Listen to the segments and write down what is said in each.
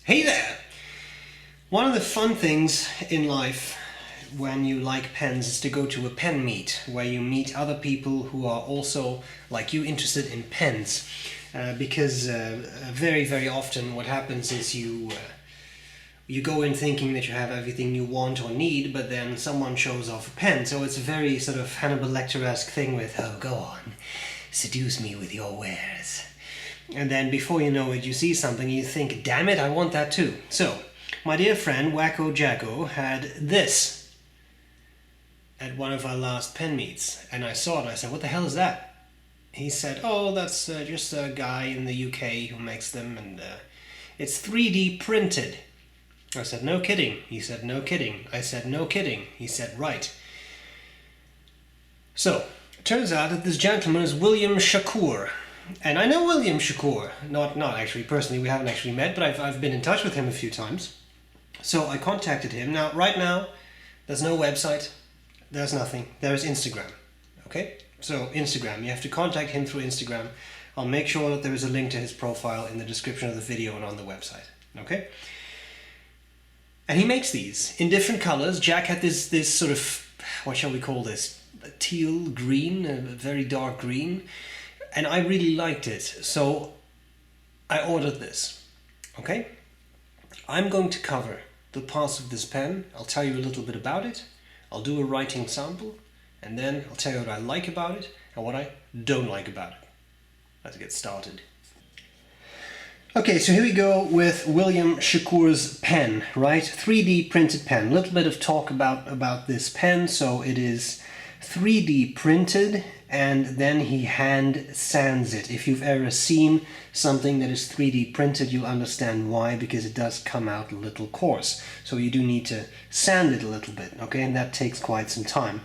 Hey there! One of the fun things in life when you like pens is to go to a pen meet where you meet other people who are also, like you, interested in pens. Because very often what happens is you go in thinking that you have everything you want or need, but then someone shows off a pen. So it's a very sort of Hannibal Lecter-esque thing with, oh, go on, seduce me with your wares. And then before you know it, you see something and you think, damn it, I want that too. So, my dear friend Wacko Jacko had this at one of our last pen meets. And I saw it and I said, what the hell is that? He said, oh, that's just a guy in the UK who makes them, and it's 3D printed. I said, no kidding. He said, no kidding. I said, no kidding. He said, right. So, it turns out that this gentleman is William Shakour. And I know William Shakour, not actually personally, we haven't actually met, but I've been in touch with him a few times. So I contacted him. Now, right now, there's no website, there's nothing, there's Instagram, okay? So Instagram, you have to contact him through Instagram. I'll make sure that there is a link to his profile in the description of the video and on the website, okay? And he makes these in different colors. Jack had this sort of, what shall we call this? A teal green, a very dark green. And I really liked it, so I ordered this, okay? I'm going to cover the parts of this pen. I'll tell you a little bit about it. I'll do a writing sample, and then I'll tell you what I like about it and what I don't like about it. Let's get started. Okay, so here we go with William Shakour's pen, right? 3D printed pen. A little bit of talk about this pen. So it is 3D printed, and then he hand sands it. If you've ever seen something that is 3D printed, you'll understand why, because it does come out a little coarse. So you do need to sand it a little bit, okay? And that takes quite some time.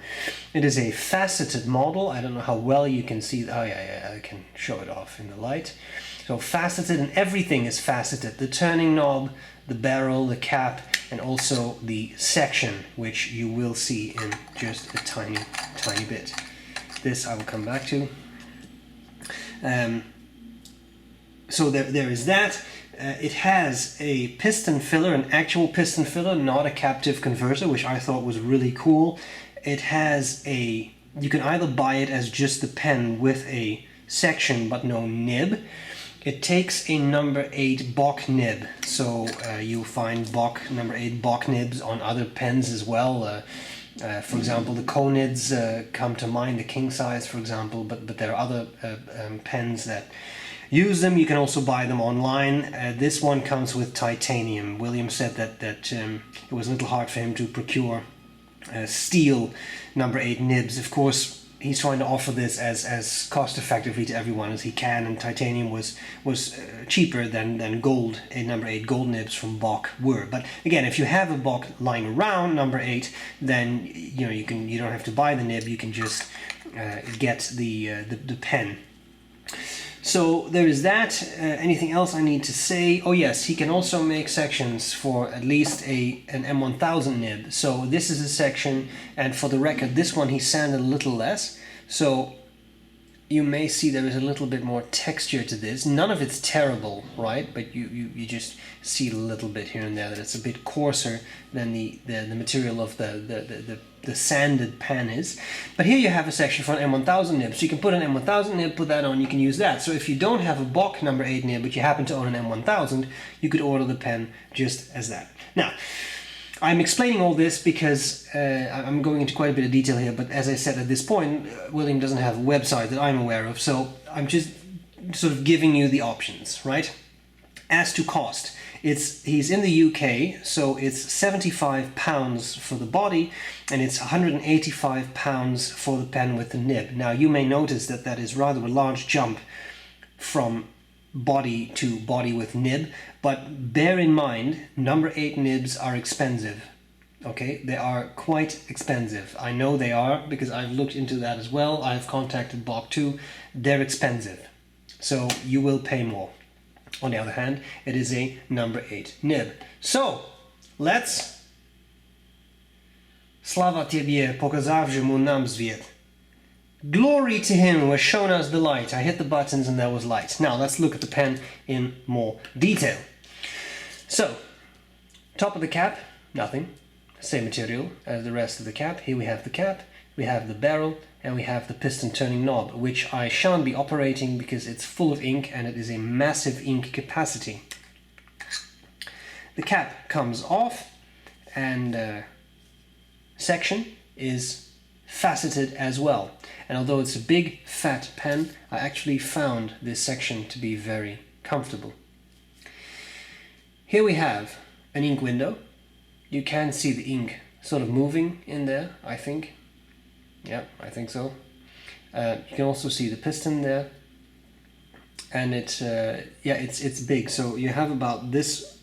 It is a faceted model. I don't know how well you can see. Oh yeah, I can show it off in the light. So faceted, and everything is faceted. The turning knob, the barrel, the cap, and also the section, which you will see in just a tiny bit. This I will come back to. So there is that. It has a piston filler, an actual piston filler, not a captive converter, which I thought was really cool. It has you can either buy it as just the pen with a section but no nib. It takes a number 8 Bock nib, so you'll find number 8 Bock nibs on other pens as well. For example, the Conids come to mind, the king size, for example, but there are other pens that use them. You can also buy them online. This one comes with titanium. William said that it was a little hard for him to procure steel number 8 nibs. Of course, he's trying to offer this as cost effectively to everyone as he can, and titanium was cheaper than gold, number 8 gold nibs from Bock were. But again, if you have a Bock lying around number 8, then you don't have to buy the nib. You can just get the pen. So there is that. Anything else I need to say? Oh yes, he can also make sections for at least an M1000 nib. So this is a section, and for the record, this one he sanded a little less. So you may see there is a little bit more texture to this. None of it's terrible, right? But you just see a little bit here and there that it's a bit coarser than the material of the sanded pen is. But here you have a section for an M1000 nib. So you can put an M1000 nib, put that on, you can use that. So if you don't have a Bock number 8 nib, but you happen to own an M1000, you could order the pen just as that. Now, I'm explaining all this because I'm going into quite a bit of detail here, but as I said at this point, William doesn't have a website that I'm aware of, so I'm just sort of giving you the options, right? As to cost, he's in the UK, so it's £75 for the body, and it's £185 for the pen with the nib. Now you may notice that is rather a large jump from body to body with nib, but bear in mind, number 8 nibs are expensive. Okay, they are quite expensive. I know they are because I've looked into that as well. I've contacted Bock too. They're expensive, so you will pay more. On the other hand, it is a number 8 nib. So, let's... Slava Tebie, pokazavže mu nam sviet. Glory to him who has shown us the light. I hit the buttons and there was light. Now let's look at the pen in more detail. So, top of the cap, nothing. Same material as the rest of the cap. Here we have the cap, we have the barrel, and we have the piston turning knob, which I shan't be operating because it's full of ink and it is a massive ink capacity. The cap comes off, and section is faceted as well. And although it's a big fat pen, I actually found this section to be very comfortable. Here we have an ink window. You can see the ink sort of moving in there, I think. Yeah, I think so. You can also see the piston there, and it's big. So you have about this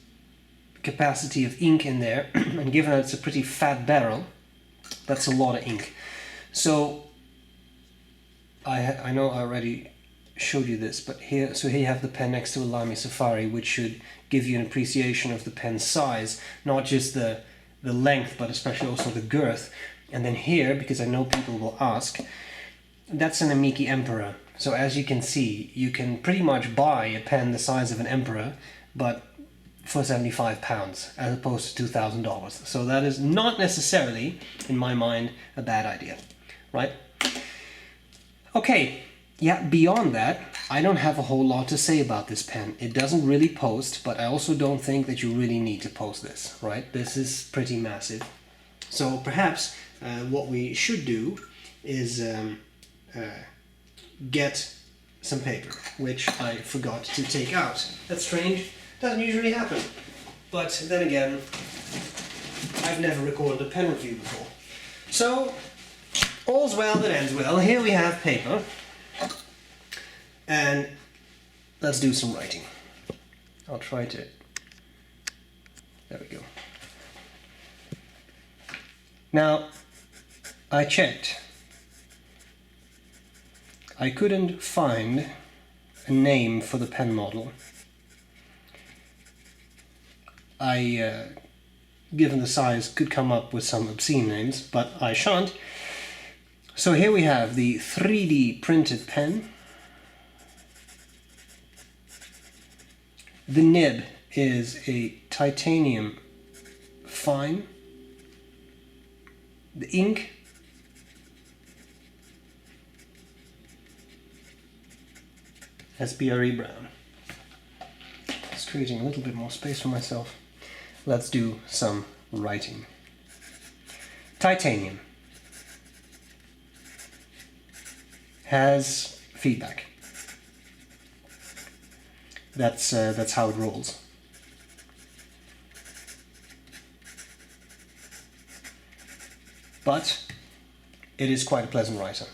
capacity of ink in there, and given that it's a pretty fat barrel, that's a lot of ink. So I know I already showed you this, but here you have the pen next to a Lamy Safari, which should give you an appreciation of the pen's size, not just the length, but especially also the girth. And then here, because I know people will ask, that's an Amiki Emperor. So as you can see, you can pretty much buy a pen the size of an Emperor, but for £75 as opposed to $2,000. So that is not necessarily, in my mind, a bad idea, right? Okay, yeah, beyond that, I don't have a whole lot to say about this pen. It doesn't really post, but I also don't think that you really need to post this, right? This is pretty massive. So perhaps what we should do is get some paper, which I forgot to take out. That's strange. Doesn't usually happen. But then again, I've never recorded a pen review before. So, all's well that ends well. Here we have paper. And let's do some writing. I'll try to... There we go. Now, I checked. I couldn't find a name for the pen model. I, given the size, could come up with some obscene names, but I shan't. So here we have the 3D printed pen. The nib is a titanium fine. The ink has B.R.E. brown. Just creating a little bit more space for myself. Let's do some writing. Titanium has feedback. That's how it rolls. But it is quite a pleasant writer.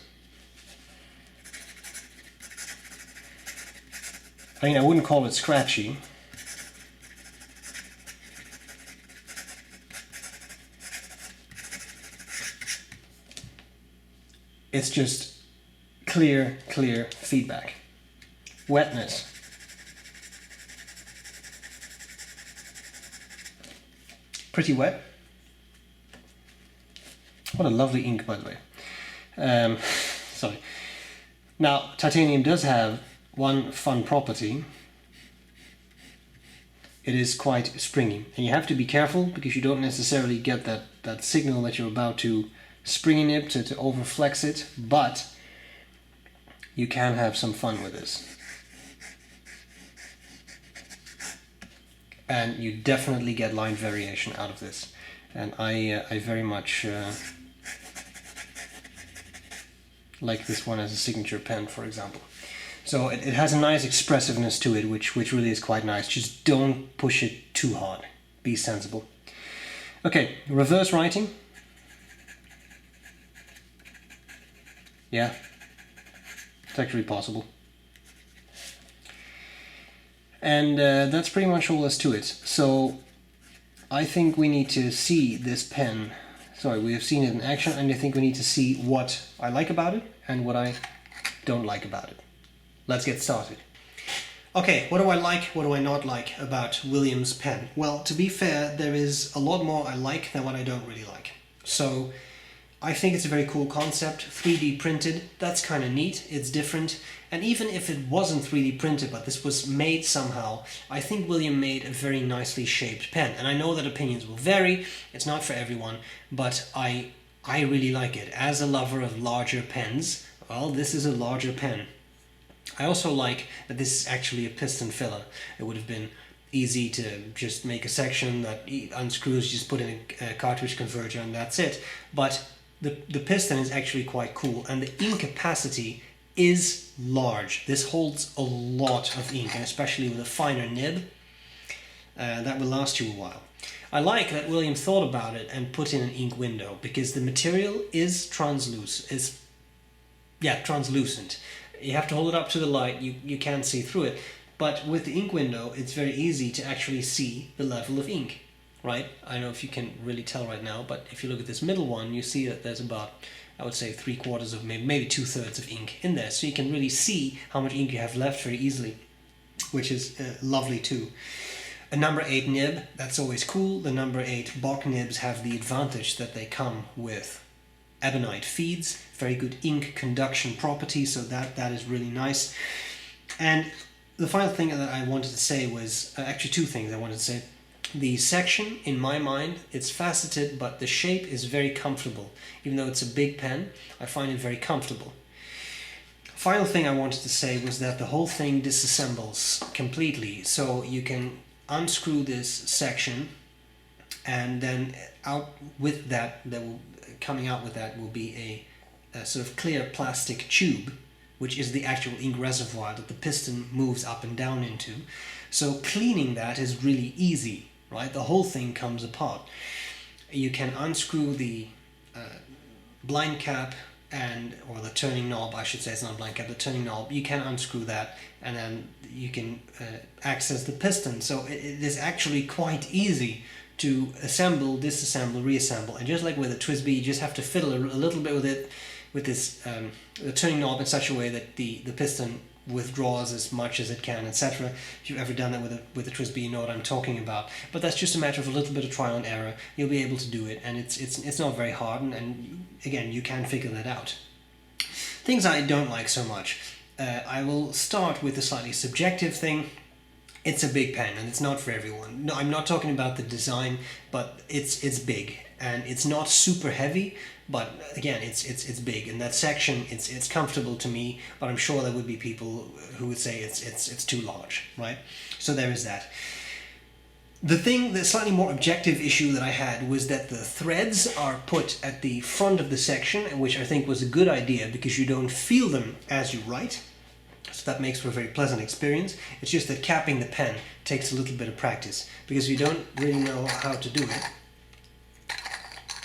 I mean, I wouldn't call it scratchy. It's just clear feedback. Wetness. Pretty wet. What a lovely ink, by the way. Sorry. Now, titanium does have one fun property. It is quite springy, and you have to be careful because you don't necessarily get that signal that you're about to spring in it to overflex it, but you can have some fun with this. And you definitely get line variation out of this, and I very much like this one as a signature pen, for example. So it has a nice expressiveness to it, which really is quite nice. Just don't push it too hard. Be sensible. Okay, reverse writing. Yeah, it's actually possible. And that's pretty much all there's to it. So I think we need to see this pen. Sorry, we have seen it in action, and I think we need to see what I like about it and what I don't like about it. Let's get started. Okay, what do I like, what do I not like about Williams' pen? Well, to be fair, there is a lot more I like than what I don't really like. So I think it's a very cool concept. 3D printed, that's kind of neat, it's different. And even if it wasn't 3D printed, but this was made somehow, I think William made a very nicely shaped pen. And I know that opinions will vary, it's not for everyone, but I really like it. As a lover of larger pens, well, this is a larger pen. I also like that this is actually a piston filler. It would have been easy to just make a section that unscrews, just put in a cartridge converter and that's it. But the piston is actually quite cool, and the ink capacity is large. This holds a lot of ink, and especially with a finer nib, that will last you a while. I like that William thought about it and put in an ink window, because the material is translucent. You have to hold it up to the light, you can't see through it. But with the ink window, it's very easy to actually see the level of ink, right? I don't know if you can really tell right now, but if you look at this middle one, you see that there's about, I would say, 3/4 of maybe 2/3 of ink in there. So you can really see how much ink you have left very easily, which is lovely too. A number 8 nib, that's always cool. The number 8 B.R.E nibs have the advantage that they come with ebonite feeds, very good ink conduction properties, so that is really nice. And the final thing that I wanted to say was, actually 2 things I wanted to say. The section, in my mind, it's faceted, but the shape is very comfortable. Even though it's a big pen, I find it very comfortable. Final thing I wanted to say was that the whole thing disassembles completely. So you can unscrew this section, and then coming out with that will be a sort of clear plastic tube, which is the actual ink reservoir that the piston moves up and down into. So cleaning that is really easy, right? The whole thing comes apart. You can unscrew the blind cap or the turning knob, I should say, it's not a blind cap, the turning knob. You can unscrew that, and then you can access the piston. So it is actually quite easy to assemble, disassemble, reassemble. And just like with a TWSBI, you just have to fiddle a little bit with it, with this the turning knob in such a way that the piston withdraws as much as it can, etc. If you've ever done that with a TWSBI, you know what I'm talking about. But that's just a matter of a little bit of trial and error. You'll be able to do it, and it's not very hard, and again, you can figure that out. Things I don't like so much. I will start with a slightly subjective thing. It's a big pen, and it's not for everyone. No, I'm not talking about the design, but it's big, and it's not super heavy. But again, it's big, and that section it's comfortable to me. But I'm sure there would be people who would say it's too large, right? So there is that. The slightly more objective issue that I had was that the threads are put at the front of the section, which I think was a good idea because you don't feel them as you write. So that makes for a very pleasant experience. It's just that capping the pen takes a little bit of practice, because you don't really know how to do it.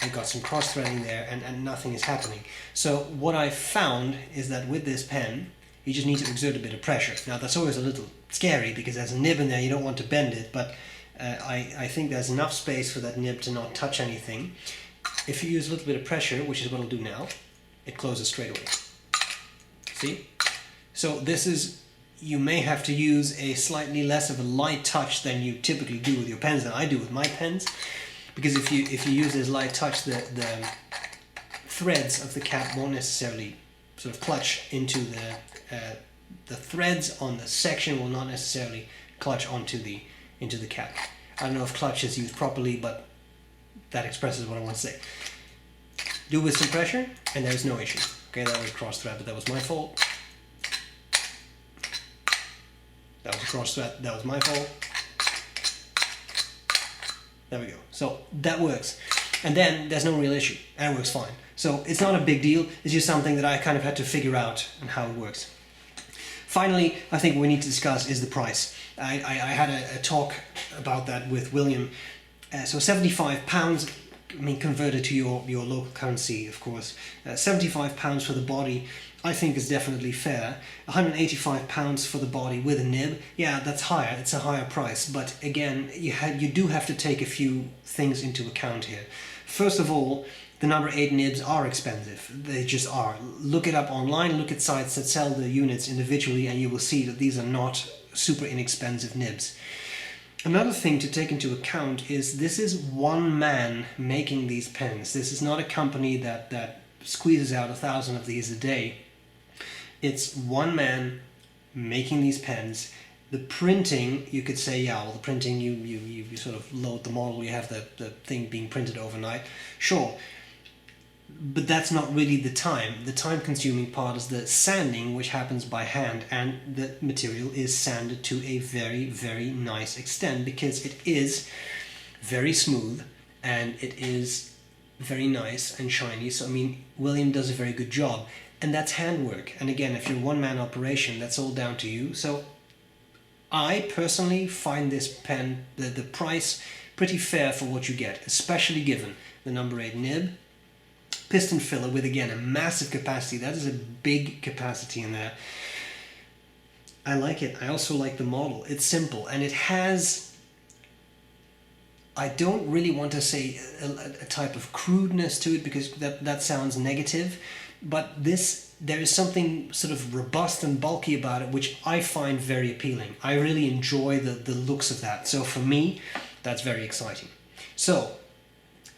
I've got some cross-threading there, and nothing is happening. So what I found is that with this pen, you just need to exert a bit of pressure. Now that's always a little scary because there's a nib in there, you don't want to bend it, but I think there's enough space for that nib to not touch anything. If you use a little bit of pressure, which is what I'll do now, it closes straight away. See? So this is, you may have to use a slightly less of a light touch than you typically do with your pens, than I do with my pens. Because if you use this light touch, the threads of the cap won't necessarily sort of clutch into the threads on the section will not necessarily clutch into the cap. I don't know if clutch is used properly, but that expresses what I want to say. Do with some pressure, and there's no issue. Okay, that was a cross thread, but that was my fault. That was a cross thread, that was my fault. There we go. So that works. And then there's no real issue, and it works fine. So it's not a big deal, it's just something that I kind of had to figure out and how it works. Finally, I think what we need to discuss is the price. I had a talk about that with William. So £75, I mean, converted to your local currency, of course. £75 for the body, I think is definitely fair. £185 for the body with a nib, yeah, that's higher, it's a higher price. But again, you do have to take a few things into account here. First of all, the number 8 nibs are expensive. They just are. Look it up online, look at sites that sell the units individually, and you will see that these are not super inexpensive nibs. Another thing to take into account is this is one man making these pens. This is not a company that squeezes out 1,000 of these a day. It's one man making these pens. The printing, you could say, yeah, well, the printing, you sort of load the model, you have the thing being printed overnight. Sure. But that's not really the time. The time-consuming part is the sanding, which happens by hand, and the material is sanded to a very, very nice extent because it is very smooth and it is very nice and shiny. So, I mean, William does a very good job. And that's handwork. And again, if you're a one-man operation, that's all down to you. So I personally find this pen, the price, pretty fair for what you get, especially given the number 8 nib, piston filler with, again, a massive capacity. That is a big capacity in there. I like it. I also like the model. It's simple and it has, I don't really want to say a type of crudeness to it because that sounds negative, but there is something sort of robust and bulky about it which I find very appealing. I really enjoy the looks of that. So for me, that's very exciting. So,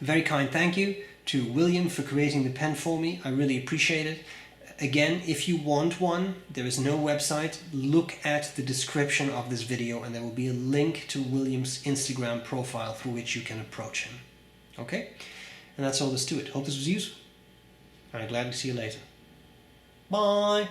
very kind thank you to William for creating the pen for me. I really appreciate it. Again, if you want one, there is no website. Look at the description of this video and there will be a link to William's Instagram profile through which you can approach him. Okay? And that's all there is to it. Hope this was useful. I'm glad to see you later. Bye!